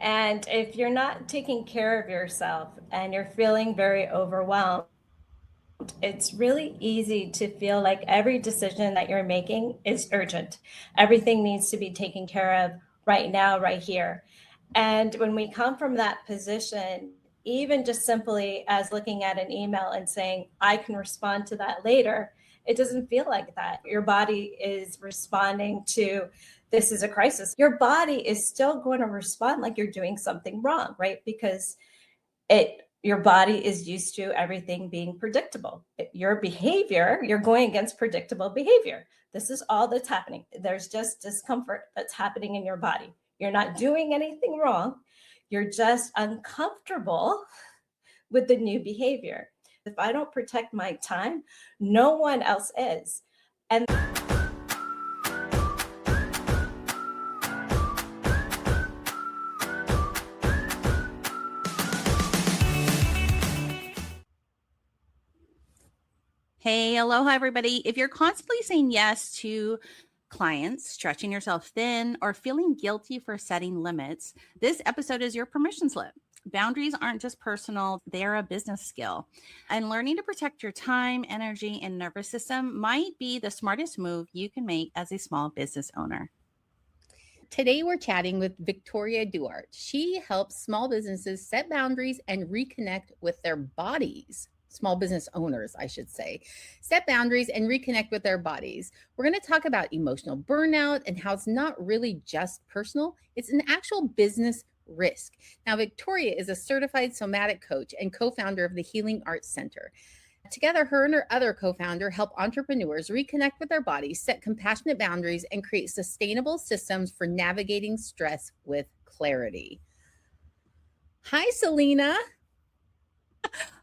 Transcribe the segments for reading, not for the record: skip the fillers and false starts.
And if you're not taking care of yourself and you're feeling very overwhelmed, it's really easy to feel like every decision that you're making is urgent. Everything needs to be taken care of right now, right here. And when we come from that position, even just simply as looking at an email and saying, I can respond to that later, it doesn't feel like that. Your body is responding to this is a crisis. Your body is still going to respond like you're doing something wrong, right? Because your body is used to everything being predictable. Your behavior, you're going against predictable behavior. This is all that's happening. There's just discomfort that's happening in your body. You're not doing anything wrong. You're just uncomfortable with the new behavior. If I don't protect my time, no one else is. And Hey, aloha, everybody. If you're constantly saying yes to clients, stretching yourself thin, or feeling guilty for setting limits, this episode is your permission slip. Boundaries aren't just personal, they're a business skill. And learning to protect your time, energy, and nervous system might be the smartest move you can make as a small business owner. Today, we're chatting with Victoria Duarte. She helps small businesses set boundaries and reconnect with their bodies. Small business owners, I should say, set boundaries and reconnect with their bodies. We're going to talk about emotional burnout and how it's not really just personal, it's an actual business risk. Now, Victoria is a certified somatic coach and co founder of the Healing Arts Center. Together, her and her other co-founder help entrepreneurs reconnect with their bodies, set compassionate boundaries, and create sustainable systems for navigating stress with clarity. Hi, Selena.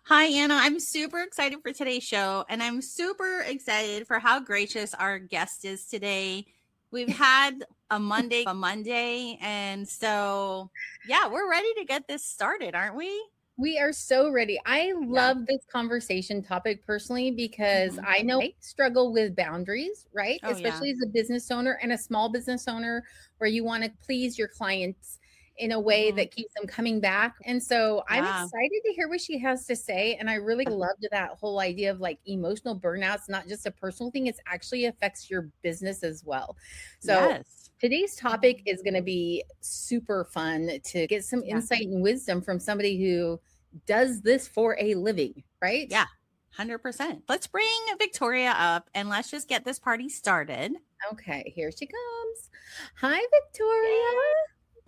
Hi, Anna. I'm super excited for today's show, and I'm super excited for how gracious our guest is today. We've had a Monday, and so, yeah, we're ready to get this started, aren't we? We are so ready. I love this conversation topic personally because I know I struggle with boundaries, right? Especially as a business owner and a small business owner where you want to please your clients in a way that keeps them coming back. And so I'm excited to hear what she has to say. And I really loved that whole idea of like emotional burnouts, not just a personal thing, it actually affects your business as well. So today's topic is going to be super fun to get some insight and wisdom from somebody who does this for a living, right? Yeah, 100%. Let's bring Victoria up and let's just get this party started. Okay, here she comes. Hi, Victoria.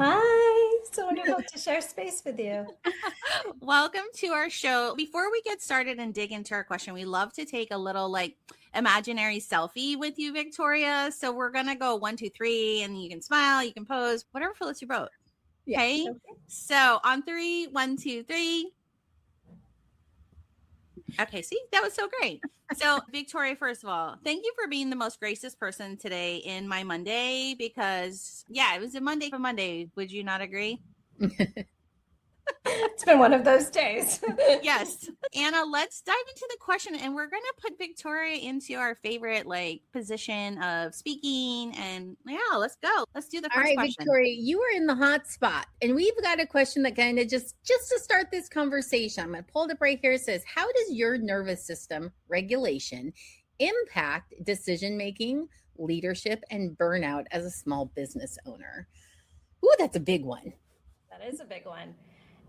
Hi, so wonderful to share space with you. Welcome to our show. Before we get started and dig into our question, we love to take a little like imaginary selfie with you, Victoria. So we're going to go 1, 2, 3, and you can smile, you can pose, whatever floats your boat. Okay. So on 3, 1, 2, 3. Okay, see, that was so great. So, Victoria, first of all, thank you for being the most gracious person today in my Monday because, yeah, it was a Monday for Monday. Would you not agree? It's been one of those days. Yes. Anna, let's dive into the question, and we're going to put Victoria into our favorite like position of speaking. And yeah, let's go. Let's do the first question. Victoria, you are in the hot spot, and we've got a question that kind of just to start this conversation. I'm going to pull it up right here. It says, how does your nervous system regulation impact decision making, leadership, and burnout as a small business owner? Ooh, that's a big one. That is a big one.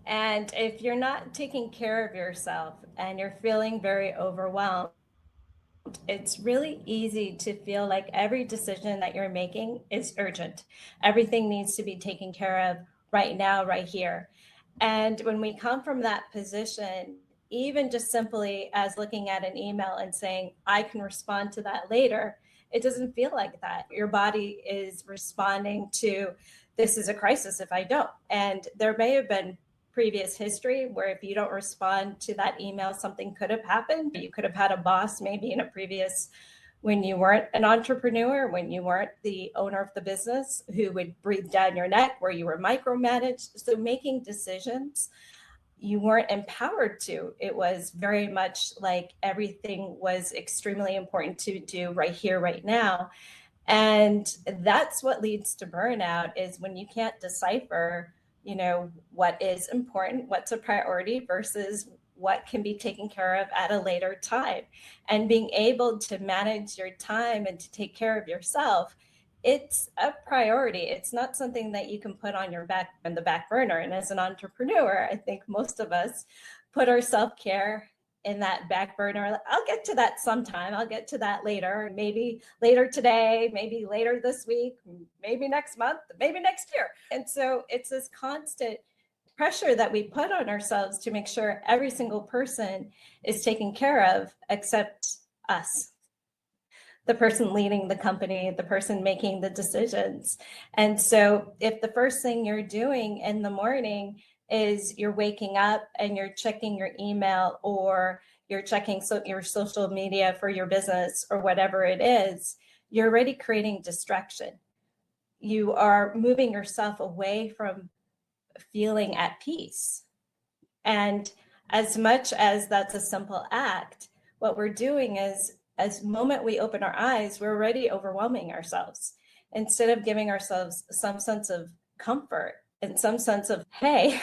And if you're not taking care of yourself and you're feeling very overwhelmed, it's really easy to feel like every decision that you're making is urgent. Everything needs to be taken care of right now, right here. And when we come from that position, even just simply as looking at an email and saying, I can respond to that later, it doesn't feel like that. Your body is responding to this is a crisis if I don't. And there may have been previous history where if you don't respond to that email, something could have happened. You could have had a boss maybe in a previous, when you weren't an entrepreneur, when you weren't the owner of the business, who would breathe down your neck, where you were micromanaged. So making decisions, you weren't empowered to. It was very much like everything was extremely important to do right here, right now. And that's what leads to burnout, is when you can't decipher what is important, what's a priority versus what can be taken care of at a later time. And being able to manage your time and to take care of yourself, it's a priority. It's not something that you can put on the back burner. And as an entrepreneur, I think most of us put our self-care in that back burner. I'll get to that sometime. I'll get to that later. Maybe later today, maybe later this week, maybe next month, maybe next year. And so it's this constant pressure that we put on ourselves to make sure every single person is taken care of except us, the person leading the company, the person making the decisions. And so if the first thing you're doing in the morning is you're waking up and you're checking your email or you're checking your social media for your business or whatever it is, you're already creating distraction. You are moving yourself away from feeling at peace. And as much as that's a simple act, what we're doing is, as the moment we open our eyes, we're already overwhelming ourselves. Instead of giving ourselves some sense of comfort and some sense of, hey,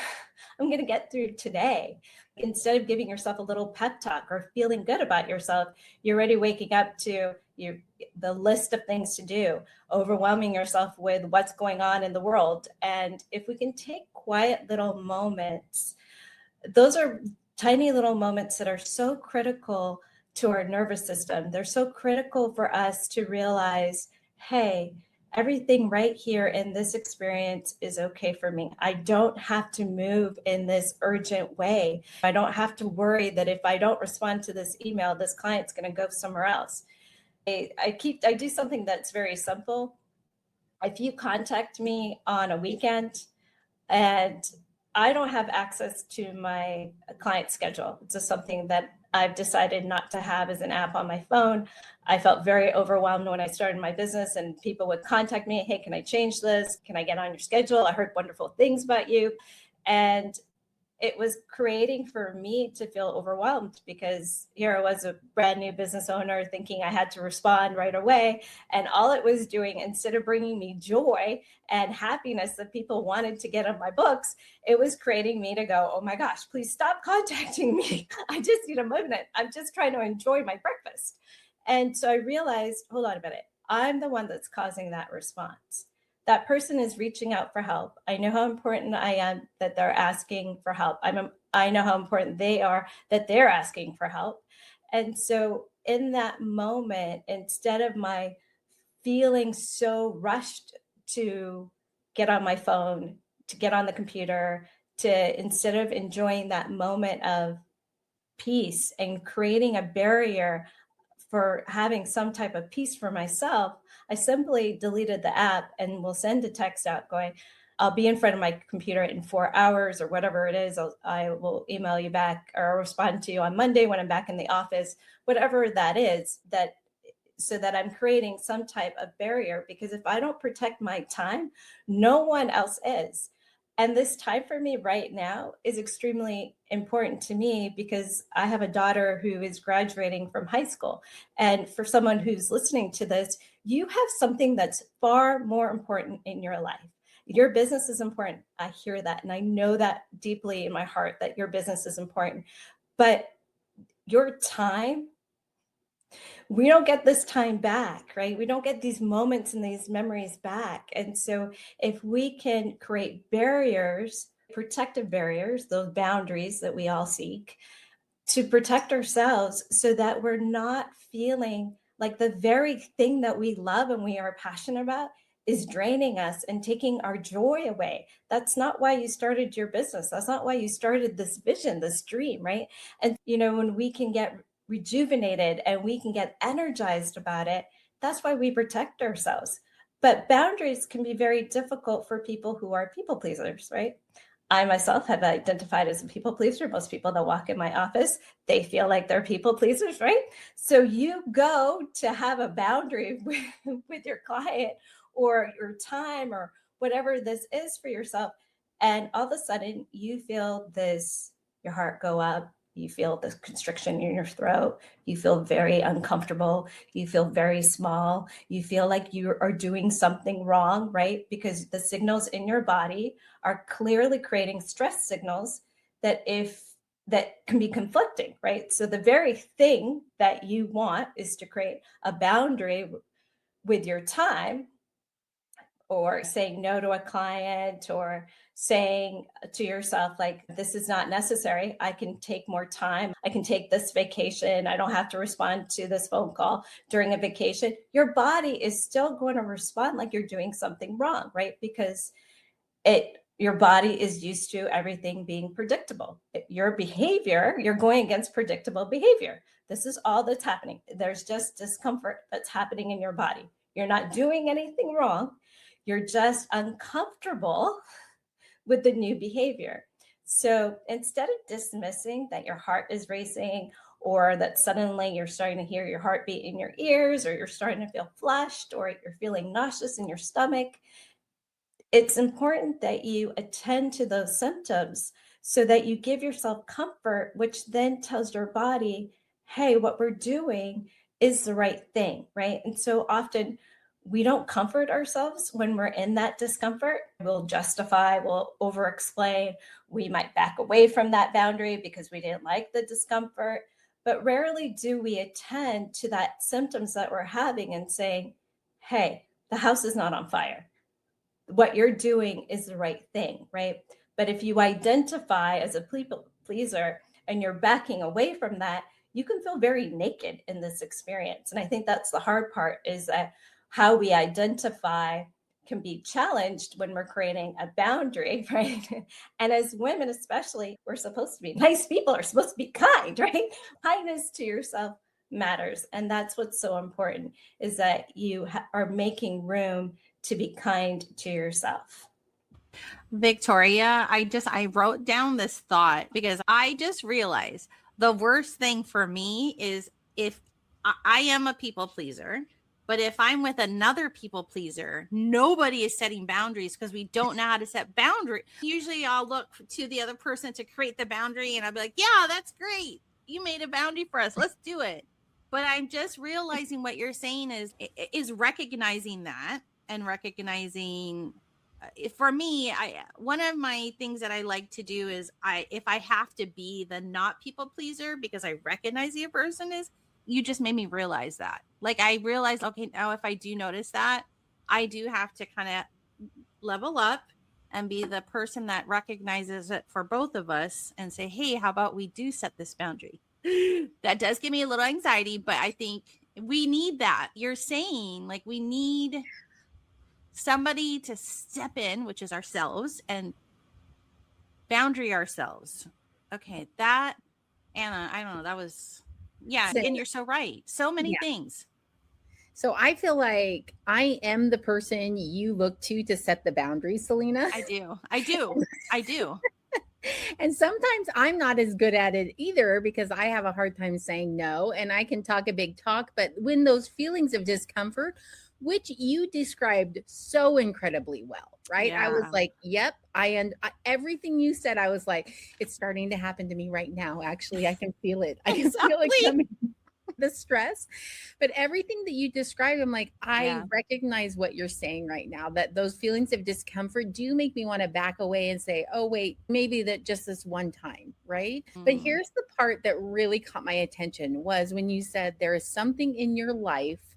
I'm going to get through today. Instead of giving yourself a little pep talk or feeling good about yourself, you're already waking up to the list of things to do, overwhelming yourself with what's going on in the world. And if we can take quiet little moments, those are tiny little moments that are so critical to our nervous system. They're so critical for us to realize, hey, everything right here in this experience is okay for me. I don't have to move in this urgent way. I don't have to worry that if I don't respond to this email, this client's going to go somewhere else. I do something that's very simple. If you contact me on a weekend and I don't have access to my client schedule, it's just something that I've decided not to have as an app on my phone. I felt very overwhelmed when I started my business and people would contact me, hey, can I change this? Can I get on your schedule? I heard wonderful things about you. And it was creating for me to feel overwhelmed because here I was, a brand new business owner, thinking I had to respond right away. And all it was doing, instead of bringing me joy and happiness that people wanted to get on my books, it was creating me to go, oh my gosh, please stop contacting me. I just need a minute. I'm just trying to enjoy my breakfast. And so I realized, hold on a minute, I'm the one that's causing that response. That person is reaching out for help. I know how important I am that they're asking for help. I know how important they are that they're asking for help. And so in that moment, instead of my feeling so rushed to get on my phone, to get on the computer, to instead of enjoying that moment of peace and creating a barrier for having some type of peace for myself, I simply deleted the app and will send a text out going, I'll be in front of my computer in 4 hours or whatever it is. I will email you back or respond to you on Monday when I'm back in the office, whatever that is, so that I'm creating some type of barrier, because if I don't protect my time, no one else is. And this time for me right now is extremely important to me because I have a daughter who is graduating from high school. And for someone who's listening to this, you have something that's far more important in your life. Your business is important. I hear that. And I know that deeply in my heart that your business is important. But your time, we don't get this time back, right? We don't get these moments and these memories back. And so if we can create barriers, protective barriers, those boundaries that we all seek to protect ourselves so that we're not feeling like the very thing that we love and we are passionate about is draining us and taking our joy away. That's not why you started your business. That's not why you started this vision, this dream, right? And, when we can get rejuvenated and we can get energized about it, that's why we protect ourselves. But boundaries can be very difficult for people who are people pleasers, right? I myself have identified as a people pleaser. Most people that walk in my office, they feel like they're people pleasers, right? So you go to have a boundary with your client or your time or whatever this is for yourself. And all of a sudden you feel your heart go up. You feel the constriction in your throat. You feel very uncomfortable. You feel very small. You feel like you are doing something wrong, right? Because the signals in your body are clearly creating stress signals that can be conflicting, right? So the very thing that you want is to create a boundary with your time, or saying no to a client, or saying to yourself, like, this is not necessary. I can take more time. I can take this vacation. I don't have to respond to this phone call during a vacation. Your body is still going to respond like you're doing something wrong, right? Because your body is used to everything being predictable. Your behavior, you're going against predictable behavior. This is all that's happening. There's just discomfort that's happening in your body. You're not doing anything wrong. You're just uncomfortable with the new behavior. So instead of dismissing that your heart is racing, or that suddenly you're starting to hear your heartbeat in your ears, or you're starting to feel flushed, or you're feeling nauseous in your stomach, it's important that you attend to those symptoms so that you give yourself comfort, which then tells your body, hey, what we're doing is the right thing, right? And so often we don't comfort ourselves when we're in that discomfort. We'll justify, we'll over explain, we might back away from that boundary because we didn't like the discomfort. But rarely do we attend to that symptoms that we're having and saying, hey, the house is not on fire. What you're doing is the right thing, right? But if you identify as a people pleaser and you're backing away from that, you can feel very naked in this experience. And I think that's the hard part, is that how we identify can be challenged when we're creating a boundary, right? And as women, especially, we're supposed to be nice people, are supposed to be kind, right? Kindness to yourself matters. And that's what's so important, is that you are making room to be kind to yourself. Victoria, I wrote down this thought because I just realized the worst thing for me is if I am a people pleaser, but if I'm with another people pleaser, nobody is setting boundaries because we don't know how to set boundaries. Usually I'll look to the other person to create the boundary and I'll be like, yeah, that's great. You made a boundary for us. Let's do it. But I'm just realizing what you're saying is recognizing that, and recognizing, for me, one of my things that I like to do is, if I have to be the not people pleaser because I recognize the person is, you just made me realize that. Like, I realized, okay, now if I do notice that, I do have to kind of level up and be the person that recognizes it for both of us and say, hey, how about we do set this boundary? That does give me a little anxiety, but I think we need that. You're saying, like, we need somebody to step in, which is ourselves, and boundary ourselves. Okay, that, Anna, I don't know, that was, yeah, and you're so right. So many things. So I feel like I am the person you look to set the boundaries, Selena. I do. And sometimes I'm not as good at it either, because I have a hard time saying no, and I can talk a big talk. But when those feelings of discomfort, which you described so incredibly well, right? Yeah. I was like, yep, everything you said, I was like, it's starting to happen to me right now. Actually, I can feel it. I can feel it coming. The stress, but everything that you described, I'm like, I recognize what you're saying right now, that those feelings of discomfort do make me want to back away and say, oh wait, maybe that just this one time, right? But here's the part that really caught my attention, was when you said there is something in your life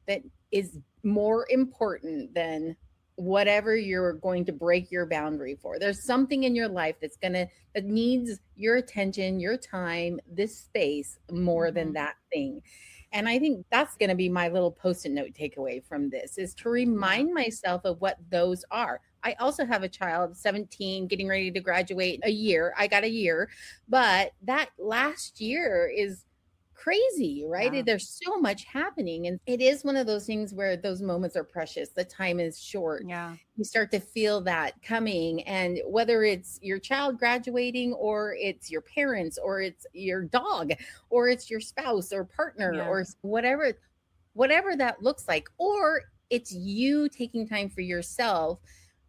that is more important than whatever you're going to break your boundary for. There's something in your life that needs your attention, your time, this space more than that thing. And I think that's going to be my little post-it note takeaway from this, is to remind myself of what those are. I also have a child, 17, getting ready to graduate a year. I got a year, but that last year is crazy, right? Yeah. There's so much happening, and it is one of those things where those moments are precious. The time is short. Yeah. You start to feel that coming, and whether it's your child graduating, or it's your parents, or it's your dog, or it's your spouse or partner, or whatever that looks like, or it's you taking time for yourself,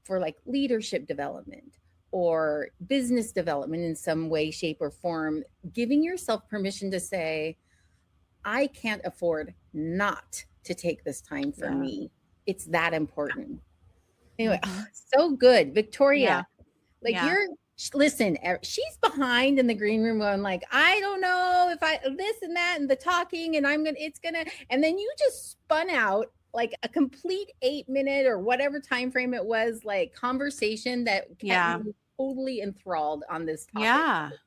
for like leadership development, or business development in some way, shape, or form, giving yourself permission to say, I can't afford not to take this time for me. It's that important. Anyway, so good. Victoria, Yeah. Yeah. listen, she's behind in the green room going like, I don't know if I, this and that, and the talking, and and then you just spun out like a complete 8-minute or whatever time frame it was, like conversation that kept me totally enthralled on this topic.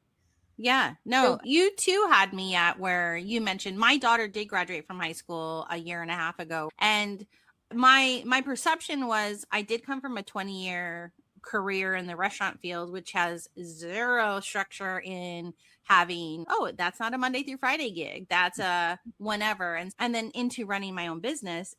Yeah. No, you too had me at where you mentioned my daughter did graduate from high school a year and a half ago. And my perception was I did come from a 20-year career in the restaurant field, which has zero structure in having, oh, that's not a Monday through Friday gig. That's a whenever. And then into running my own business.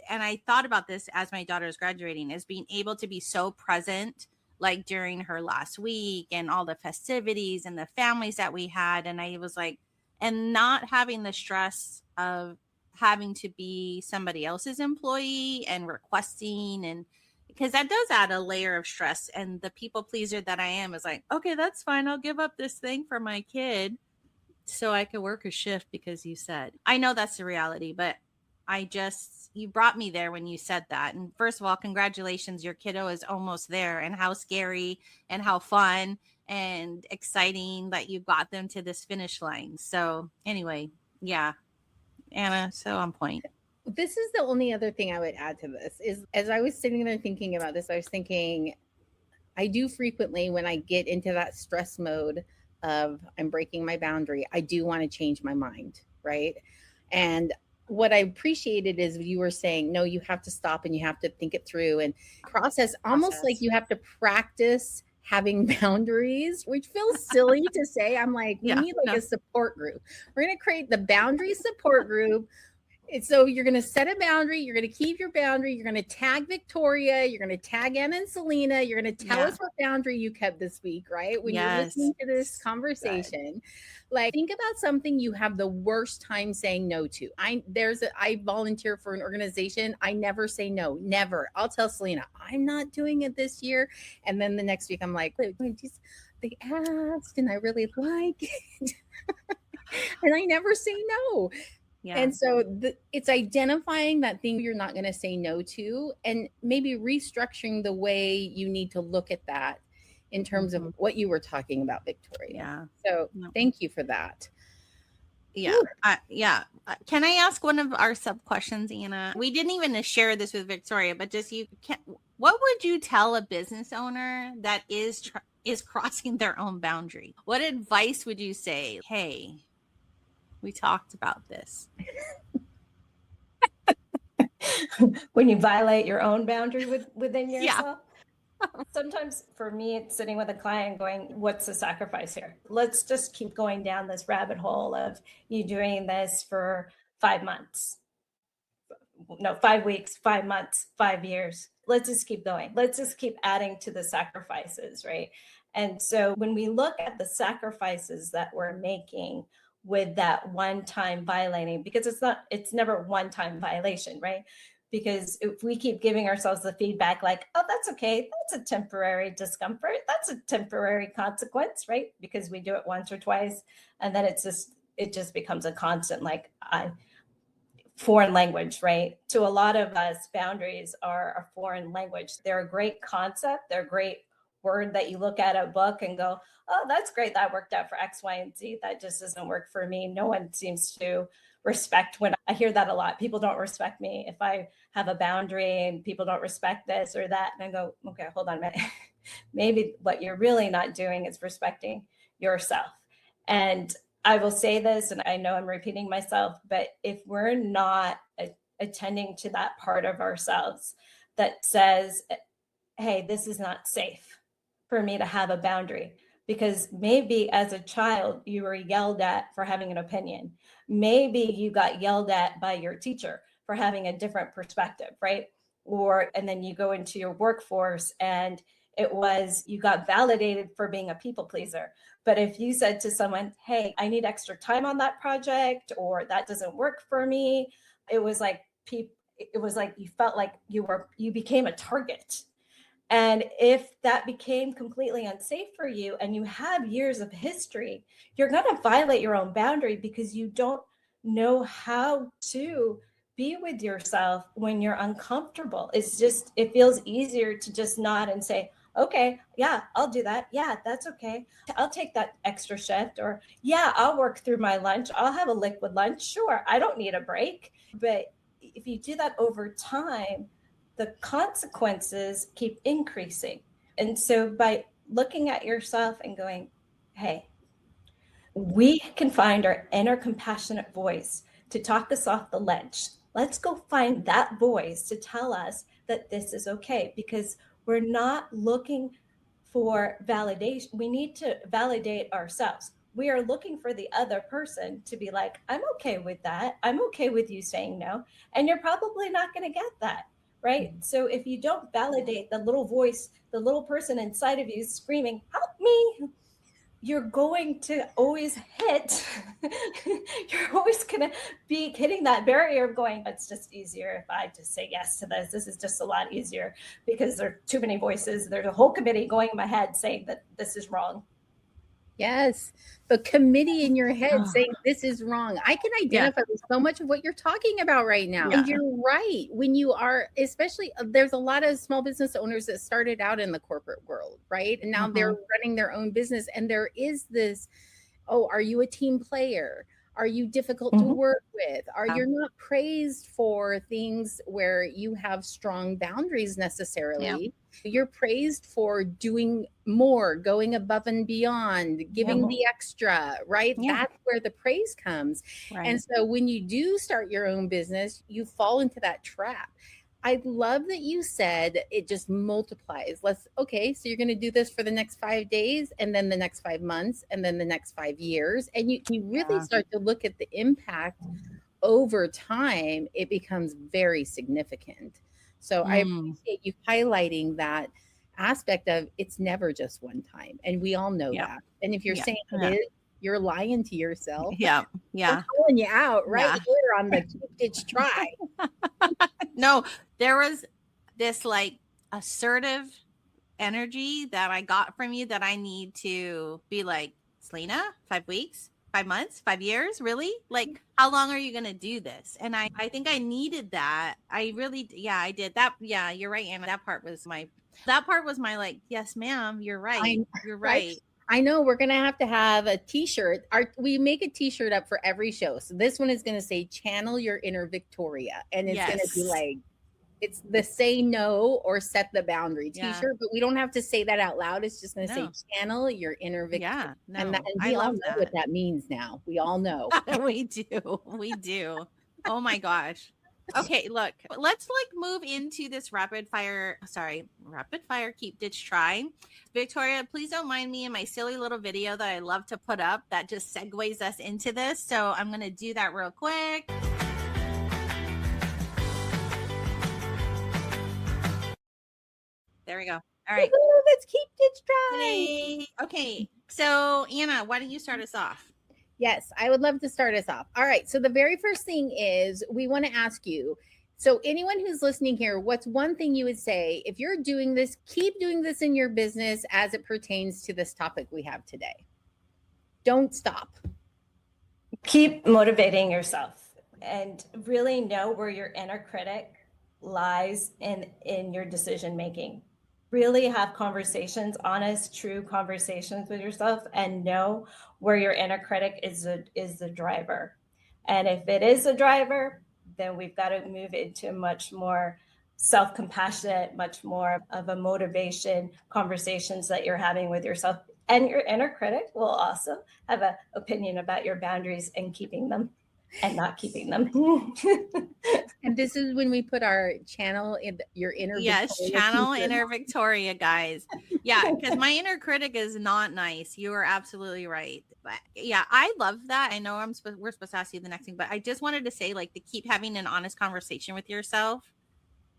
And I thought about this as my daughter is graduating, as being able to be so present like during her last week and all the festivities and the families that we had. And I was like, and not having the stress of having to be somebody else's employee and requesting, and because that does add a layer of stress. And the people pleaser that I am is like, okay, that's fine. I'll give up this thing for my kid so I could work a shift because you said. I know that's the reality, but you brought me there when you said that. And first of all, congratulations, your kiddo is almost there, and how scary and how fun and exciting that you got them to this finish line. So anyway, yeah, Anna, so on point. This is the only other thing I would add to this is, as I was sitting there thinking about this, I was thinking, I do frequently, when I get into that stress mode of I'm breaking my boundary, I do want to change my mind, right? And what I appreciated is you were saying, no, you have to stop and you have to think it through and process, almost like you have to practice having boundaries, which feels silly to say. I'm like, we need like a support group. We're going to create the boundary support group. So you're going to set a boundary. You're going to keep your boundary. You're going to tag Victoria. You're going to tag Anna and Selena. You're going to tell us what boundary you kept this week, right? When you're listening to this conversation, like think about something you have the worst time saying no to. I volunteer for an organization. I never say no, never. I'll tell Selena, I'm not doing it this year. And then the next week I'm like, they asked and I really like it. And I never say no. Yeah. And so it's identifying that thing you're not going to say no to, and maybe restructuring the way you need to look at that in terms of what you were talking about, Victoria. Yeah. So thank you for that. Yeah. Can I ask one of our sub questions, Anna? We didn't even share this with Victoria, but just what would you tell a business owner that is crossing their own boundary? What advice would you say? Hey, we talked about this. When you violate your own boundary within yourself. Sometimes for me, it's sitting with a client going, what's the sacrifice here? Let's just keep going down this rabbit hole of you doing this for 5 months. No, 5 weeks, 5 months, 5 years. Let's just keep going. Let's just keep adding to the sacrifices, right? And so when we look at the sacrifices that we're making with that one-time violating, because it's never one-time violation, right? Because if we keep giving ourselves the feedback like, oh, that's okay, that's a temporary discomfort, that's a temporary consequence, right? Because we do it once or twice, and then it just becomes a constant, like foreign language, right? To a lot of us, boundaries are a foreign language. They're a great concept. They're a great word that you look at a book and go, oh, that's great. That worked out for X, Y, and Z. That just doesn't work for me. No one seems to respect when I hear that a lot. People don't respect me if I have a boundary and people don't respect this or that. And I go, okay, hold on a minute. Maybe what you're really not doing is respecting yourself. And I will say this, and I know I'm repeating myself, but if we're not attending to that part of ourselves that says, hey, this is not safe for me to have a boundary, because maybe as a child, you were yelled at for having an opinion. Maybe you got yelled at by your teacher for having a different perspective, right? And then you go into your workforce and you got validated for being a people pleaser. But if you said to someone, hey, I need extra time on that project, or that doesn't work for me, it was like you felt like you became a target. And if that became completely unsafe for you and you have years of history, you're going to violate your own boundary because you don't know how to be with yourself when you're uncomfortable. It's just, it feels easier to just nod and say, okay, yeah, I'll do that. Yeah, that's okay. I'll take that extra shift. Or, yeah, I'll work through my lunch. I'll have a liquid lunch. Sure, I don't need a break. But if you do that over time, the consequences keep increasing. And so by looking at yourself and going, hey, we can find our inner compassionate voice to talk us off the ledge. Let's go find that voice to tell us that this is okay, because we're not looking for validation. We need to validate ourselves. We are looking for the other person to be like, I'm okay with that. I'm okay with you saying no. And you're probably not going to get that. Right. So if you don't validate the little voice, the little person inside of you screaming, help me, you're going to always hit, you're always going to be hitting that barrier of going, it's just easier if I just say yes to this. This is just a lot easier because there are too many voices. There's a whole committee going in my head saying that this is wrong. Yes, the committee in your head saying this is wrong. I can identify with so much of what you're talking about right now. And you're right. When you are, especially, there's a lot of small business owners that started out in the corporate world, right? And now they're running their own business. And there is this, oh, are you a team player? Are you difficult to work with? Are you not praised for things where you have strong boundaries necessarily? You're praised for doing more, going above and beyond, giving the extra, right? That's where the praise comes. And so when you do start your own business, you fall into that trap. I love that you said it just multiplies. Okay, so you're going to do this for the next 5 days, and then the next 5 months, and then the next 5 years. And you really start to look at the impact over time. It becomes very significant. So I appreciate you highlighting that aspect of it's never just one time. And we all know that. And if you're saying it is, you're lying to yourself. Yeah. I'm calling you out right here on the keep ditch try. No, there was this like assertive energy that I got from you that I need to be like, Selena, 5 weeks, 5 months, 5 years, really? Like, how long are you going to do this? And I think I needed that. I really, I did that. Yeah, you're right, Anna. That part was my like, yes, ma'am, you're right. You're right. I know we're going to have a t-shirt. We make a t-shirt up for every show. So this one is going to say channel your inner Victoria. And it's going to be like, it's the say no or set the boundary t-shirt, but we don't have to say that out loud. It's just going to say channel your inner Victoria. And we all know what that means now. We all know. We do. Oh my gosh. Okay, look, let's move into this rapid fire keep ditch try. Victoria, please don't mind me in my silly little video that I love to put up that just segues us into this. So I'm going to do that real quick. There we go. All right. Let's keep ditch try. Okay. So Anna, why don't you start us off? Yes, I would love to start us off. All right. So the very first thing is we want to ask you, so anyone who's listening here, what's one thing you would say if you're doing this, keep doing this in your business as it pertains to this topic we have today? Don't stop. Keep motivating yourself and really know where your inner critic lies in your decision making. Really have conversations, honest, true conversations with yourself, and know where your inner critic is the driver. And if it is a driver, then we've got to move into much more self-compassionate, much more of a motivation conversations that you're having with yourself. And your inner critic will also have an opinion about your boundaries and keeping them and not keeping them. And this is when we put our channel in your inner Victoria channel feature. Inner Victoria, guys. Yeah, because my inner critic is not nice. You are absolutely right. But yeah, I love that. I know we're supposed to ask you the next thing, but I just wanted to say, like, to keep having an honest conversation with yourself,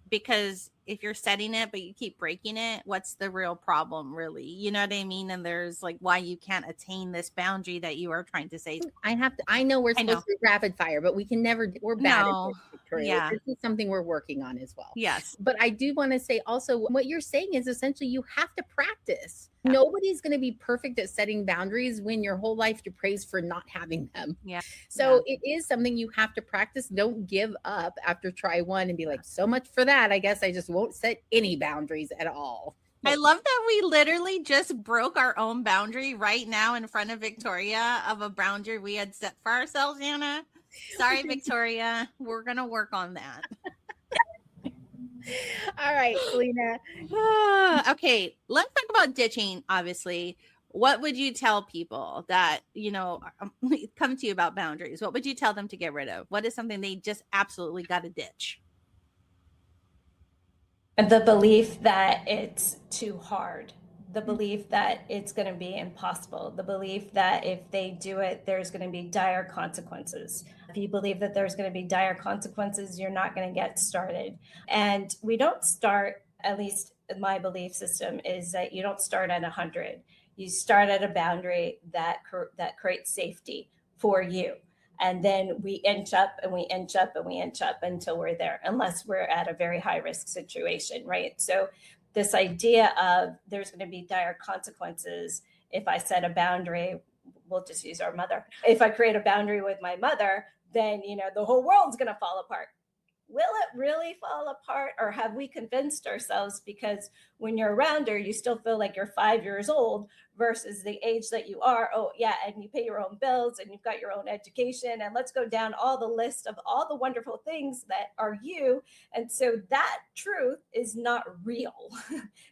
because if you're setting it but you keep breaking it, what's the real problem, really? You know what I mean? And there's like why you can't attain this boundary that you are trying to say. I know we're supposed to be rapid fire, but we can never. We're bad at Victoria. Yeah. This is something we're working on as well. Yes. But I do want to say also what you're saying is essentially you have to practice. Nobody's going to be perfect at setting boundaries when your whole life you're praised for not having them. Yeah. So it is something you have to practice. Don't give up after try one and be like, so much for that. I guess I just won't set any boundaries at all. I love that we literally just broke our own boundary right now in front of Victoria of a boundary we had set for ourselves, Anna. Sorry, Victoria. We're going to work on that. All right, Selena. Okay, let's talk about ditching, obviously. What would you tell people that, come to you about boundaries? What would you tell them to get rid of? What is something they just absolutely got to ditch? The belief that it's too hard, the belief that it's going to be impossible, the belief that if they do it, there's going to be dire consequences. If you believe that there's going to be dire consequences, you're not going to get started. And we don't start, at least my belief system is that you don't start at 100. You start at a boundary that creates safety for you. And then we inch up and we inch up and we inch up until we're there, unless we're at a very high risk situation, right? So this idea of there's going to be dire consequences if I set a boundary, we'll just use our mother. If I create a boundary with my mother, then, the whole world's going to fall apart. Will it really fall apart, or have we convinced ourselves? Because when you're around her, you still feel like you're 5 years old versus the age that you are. Oh yeah, and you pay your own bills and you've got your own education, and let's go down all the list of all the wonderful things that are you. And so that truth is not real.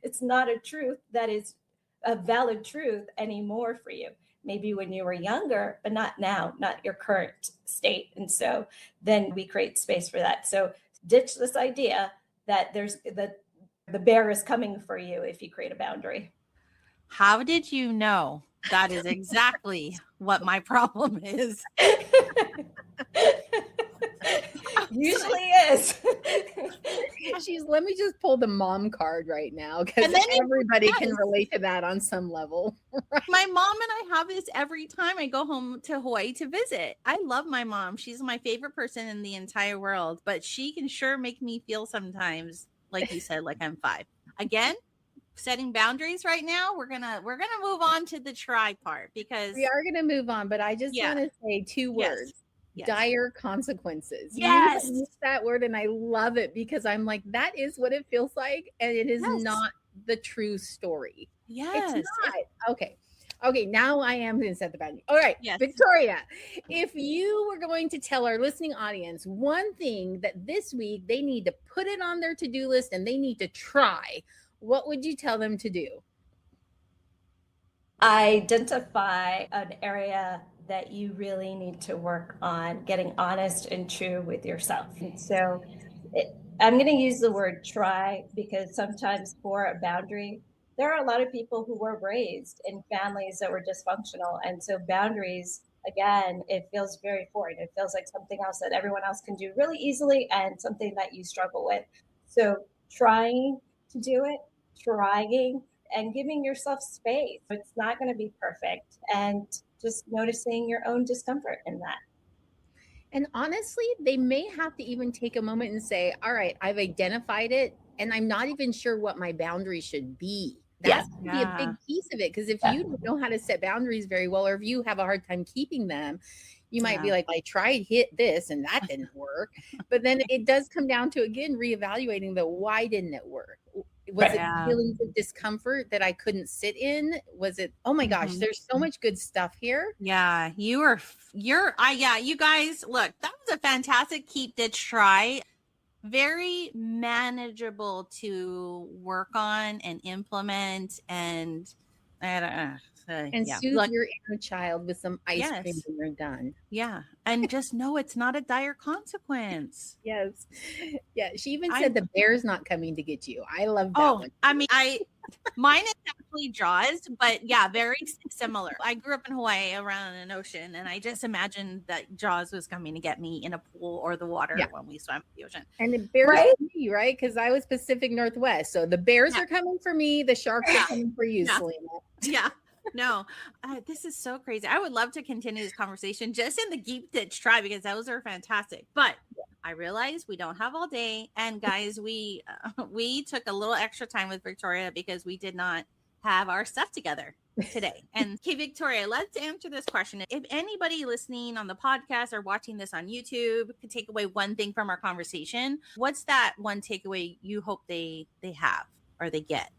It's not a truth that is a valid truth anymore for you. Maybe when you were younger, but not now, not your current state. And so then we create space for that. So ditch this idea that the bear is coming for you if you create a boundary. How did you know? That is exactly what my problem is. Usually is. Let me just pull the mom card right now, because everybody can relate to that on some level. Right? My mom and I have this every time I go home to Hawaii to visit. I love my mom. She's my favorite person in the entire world, but she can sure make me feel sometimes, like you said, like I'm 5. Again, setting boundaries right now. We're gonna move on to the try part, because we are gonna move on, but I just want to say 2 words. Yes. Dire consequences. Yes. You use that word and I love it, because I'm like, that is what it feels like, and it is not the true story. Yes. It's not. Okay, now I am going to set the boundary. All right, Victoria, if you were going to tell our listening audience one thing that this week they need to put it on their to-do list and they need to try, what would you tell them to do? Identify an area that you really need to work on getting honest and true with yourself. And so I'm going to use the word try, because sometimes for a boundary, there are a lot of people who were raised in families that were dysfunctional. And so boundaries, again, it feels very foreign. It feels like something else that everyone else can do really easily and something that you struggle with. So trying to do it, trying, and giving yourself space. It's not going to be perfect. And just noticing your own discomfort in that. And honestly, they may have to even take a moment and say, all right, I've identified it and I'm not even sure what my boundary should be. That's going to be a big piece of it. Because if you don't know how to set boundaries very well, or if you have a hard time keeping them, you might be like, I tried hit this and that didn't work. But then it does come down to, again, reevaluating the why didn't it work? Was it feelings of discomfort that I couldn't sit in? Was it, oh my gosh, there's so much good stuff here. Yeah, you guys, look, that was a fantastic keep, ditch, try. Very manageable to work on and implement, and soothe your inner child with some ice cream when you're done. Yeah. And just know it's not a dire consequence. Yes. Yeah. She even said the bear's not coming to get you. I love that one. I mean, mine is actually Jaws, but very similar. I grew up in Hawaii around an ocean, and I just imagined that Jaws was coming to get me in a pool or the water when we swam in the ocean. And the bears for me, right? Because I was Pacific Northwest. So the bears are coming for me. The sharks are coming for you, Selena. Yeah. No, this is so crazy. I would love to continue this conversation just in the keep, ditch, try, because those are fantastic. But I realize we don't have all day. And guys, we took a little extra time with Victoria because we did not have our stuff together today. And okay, Victoria, let's answer this question. If anybody listening on the podcast or watching this on YouTube could take away one thing from our conversation, what's that one takeaway you hope they have or they get?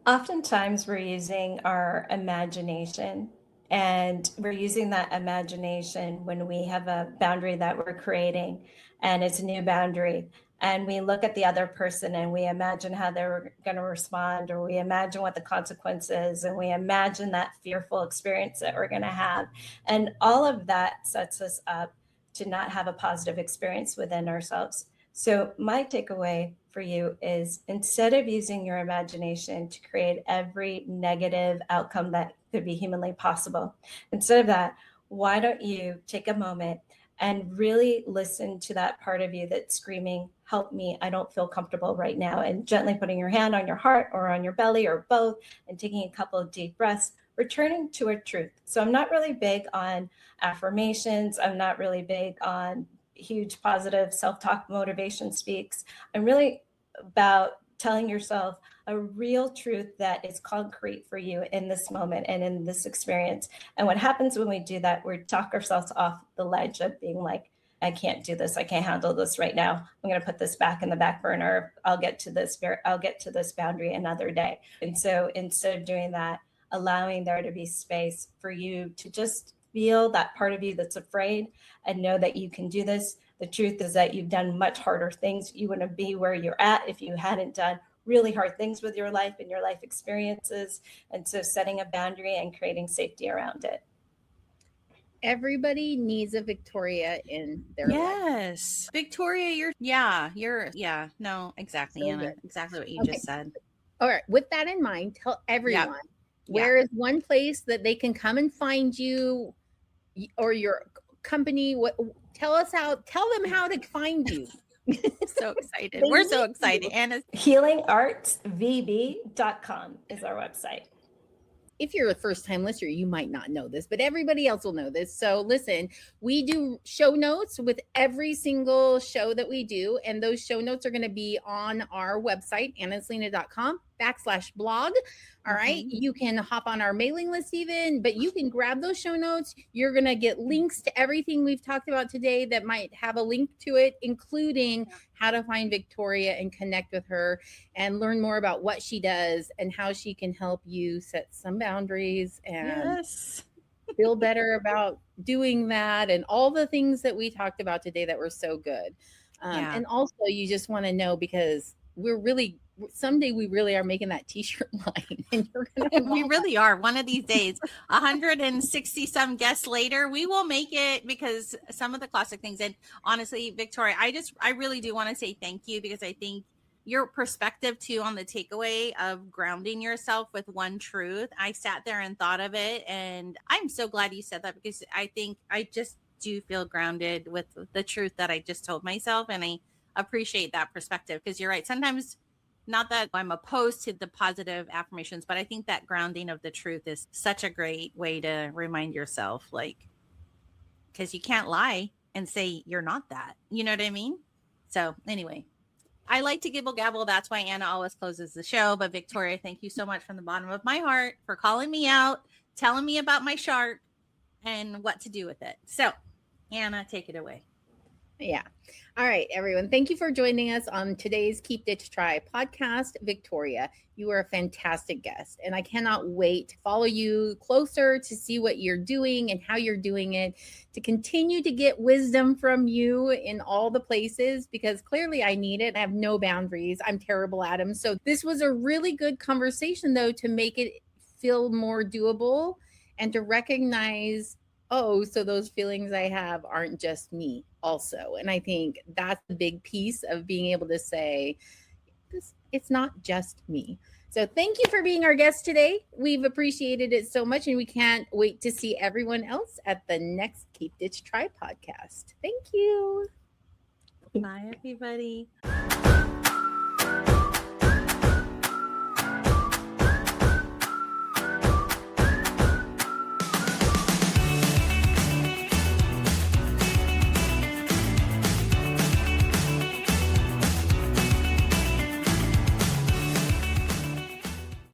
Oftentimes we're using our imagination, and we're using that imagination when we have a boundary that we're creating and it's a new boundary, and we look at the other person and we imagine how they're going to respond, or we imagine what the consequence is, and we imagine that fearful experience that we're going to have, and all of that sets us up to not have a positive experience within ourselves. So, my takeaway for you is, instead of using your imagination to create every negative outcome that could be humanly possible, instead of that, why don't you take a moment and really listen to that part of you that's screaming, "Help me, I don't feel comfortable right now," and gently putting your hand on your heart or on your belly or both, and taking a couple of deep breaths, returning to a truth. So, I'm not really big on affirmations, I'm not really big on huge positive self-talk motivation speaks. I'm really about telling yourself a real truth that is concrete for you in this moment and in this experience. And what happens when we do that, we talk ourselves off the ledge of being like, I can't do this. I can't handle this right now. I'm going to put this back in the back burner. I'll get to this boundary another day. And so instead of doing that, allowing there to be space for you to just feel that part of you that's afraid and know that you can do this. The truth is that you've done much harder things. You wouldn't be where you're at if you hadn't done really hard things with your life and your life experiences. And so setting a boundary and creating safety around it. Everybody needs a Victoria in their life. Yes. Victoria, no, exactly, So Anna. good. Exactly what you Okay. just said. All right. With that in mind, tell everyone where is one place that they can come and find you or your company. Tell them how to find you. So excited. We're so excited. Anna's HealingArtsVB.com is our website. If you're a first-time listener, you might not know this, but everybody else will know this. So listen, we do show notes with every single show that we do, and those show notes are going to be on our website, annaselena.com/blog. All right. You can hop on our mailing list even, but you can grab those show notes. You're going to get links to everything we've talked about today that might have a link to it, including how to find Victoria and connect with her and learn more about what she does and how she can help you set some boundaries and feel better about doing that, and all the things that we talked about today that were so good. And also, you just want to know, because someday we really are making that t-shirt line, and you're gonna we really are. One of these days, 160 some guests later, we will make it, because some of the classic things. And honestly, Victoria, I really do want to say thank you, because I think your perspective too on the takeaway of grounding yourself with one truth, I sat there and thought of it, and I'm so glad you said that, because I think I just do feel grounded with the truth that I just told myself, and I appreciate that perspective, because you're right. Sometimes, not that I'm opposed to the positive affirmations, but I think that grounding of the truth is such a great way to remind yourself, like, because you can't lie and say you're not that. You know what I mean? So anyway, I like to gibble gabble. That's why Anna always closes the show. But Victoria, thank you so much from the bottom of my heart for calling me out, telling me about my shark and what to do with it. So Anna, take it away. Yeah. All right, everyone. Thank you for joining us on today's Keep Ditch Try podcast. Victoria, you are a fantastic guest, and I cannot wait to follow you closer, to see what you're doing and how you're doing it, to continue to get wisdom from you in all the places, because clearly I need it. I have no boundaries. I'm terrible at them. So this was a really good conversation, though, to make it feel more doable and to recognize, oh, so those feelings I have aren't just me also. And I think that's the big piece of being able to say, it's not just me. So thank you for being our guest today. We've appreciated it so much, and we can't wait to see everyone else at the next Keep Ditch Try podcast. Thank you. Bye, everybody.